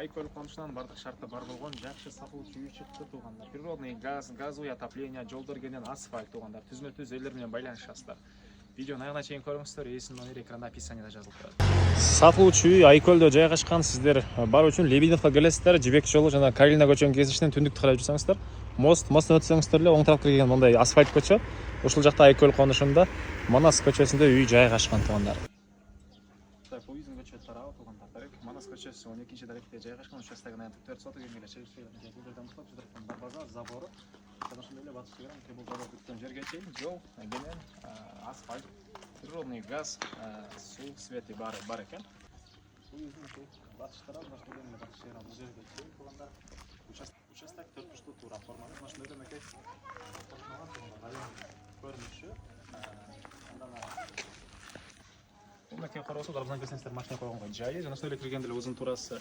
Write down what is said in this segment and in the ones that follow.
Айкөл конушунан бардык шартта бар болгон жакшы сатылуучу үй чыкты туугандар. Природный газ, газовый отопление, жолдор кенен асфальт туугандар. Түзмө-түз элдер менен байланышасыздар. Видеону аягына чейин көрүңүздөр. Эсин номери экранда описанияда жазылып турат. Сатылуучу үй Айкөлдө жайгашкан. Сиздер бар үчүн Лебедевка келесиздер. Жибек жолу жана Калина көчөнүн кесишинен түндүк карай жүрсөңүздөр, мост өтсөңүздөр эле оң тарапка келген мындай асфальт көчө. Ушул жакта Айкөл конушунда Манас көчөсүндө үй жайгашкан туугандар. Поезддин көчө тарабы туугандар. Манас көчөсү 12-чи даректе жайгашкан. Участогунан 4 соток жергеле чегилдерден баштап жүрөтөн база, забору. Ошондой эле батыш келген кебул забор бүткөн жерге чейин жол менен асфальт, природный газ, суу, свети бар экен. Поезддин батыш тарабы баштаган эле батыш жери бул жерге чейин туугандар. Участок 4 буштуу туура формалуу. Ошондой эле мекей кошуналган туугандар. Көрүнүшү мынакей кароосу дарбазан келсеңиздер машина койгонго жайы жана ошол эле киргенде эле узун туурасы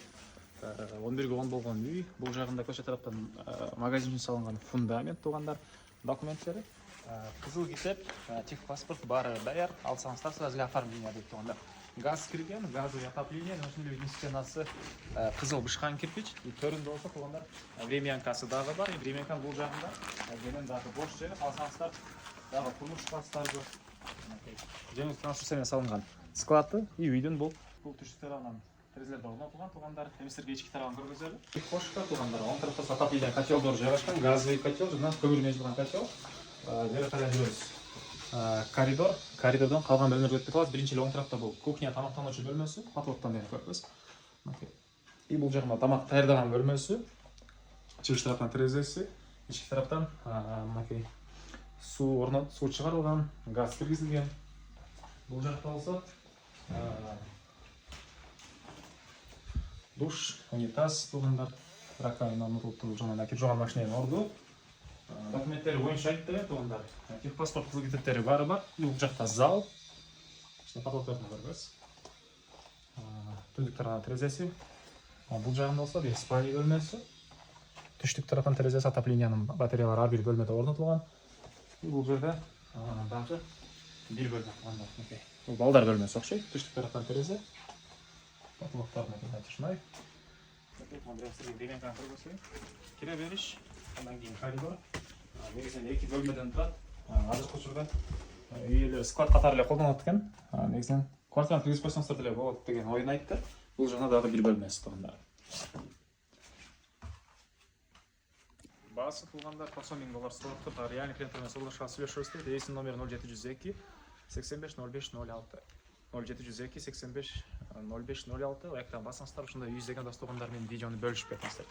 11/10 болгон үй. Бул жагында көчө тараптан магазин үчүн салынган фундамент туугандар. Документтери кызыл китеп, техпаспорт баары даяр. Алсаңыздар сразу эле оформление дейт туугандар. Газ кирген, газовый отопление, ошол эле үйдүн стенасы кызыл бышкан кирпич. Төрүндө болсо туугандар времянкасы дагы бар. Времянканын бул жагында менен дагы бош жери. Алсаңыздар дагы турмуш класстарды жеңил конструкция менен салынган склады и үйдүн бул түштүк тарабынан терезелерде орнотулган туугандар. Эмистерге ички тарабын көргөзөлү. Кошка туугандар. Оң тарапта отопление котелдор жайгашкан, газовый котел жана көмүр менен жууган котел. Бери карай жүрөбүз. Коридордон калган бөлмөлөргө өтүп калабыз. Биринчи эле оң тарапта бул кухня, тамактануучу бөлмөсү, потолоктон бери көрөбүз. И бул жагында тамак даярдаган бөлмөсү, чыгыш тараптан терезеси, ички тараптан мынакей суу чыгарылган, газ киргизилген. Бул жакта болсо душ, унитаз туугандар, раковина мурултуу жана кир жууган машиненин орду. Документтери боюнча айтты туугандар. Техпаспорт кызыл китептери баары бар. Бул жакта зал. Потолокторун көрөбүз. Түндүк тарабынан терезеси. Бул жагында болсо бир спальня бөлмөсү. Түштүк тараптан терезеси, отоплениянын батареялары ар бир бөлмөдө орнотулган. Бул жерде дагы бир бөлмө туугандар. Бул балдар бөлмөсү окшойт. Түштүк тараптан терезе. Потолокторун айтышмай. Кире бериш. Андан кийин коридор. Негизинен 2 бөлмөдөн турат. Азыркы учурда үй эле склад катары эле колдонулат экен. Негизинен квартираны киргизип койсоңуздар деле болот деген оюн айтты. Бул жана дагы бир бөлмөсү туугандар. Баасы туугандар $90,000 соолуп турат. Реальный клиенттер менен сүйлөшөбүз. Эсин номери 0702 85 05 06. 0702 85 05 06. Экран басыңыздар, ушундай 100 деген достугундар менен видеону бөлүшүп кетиңиздер.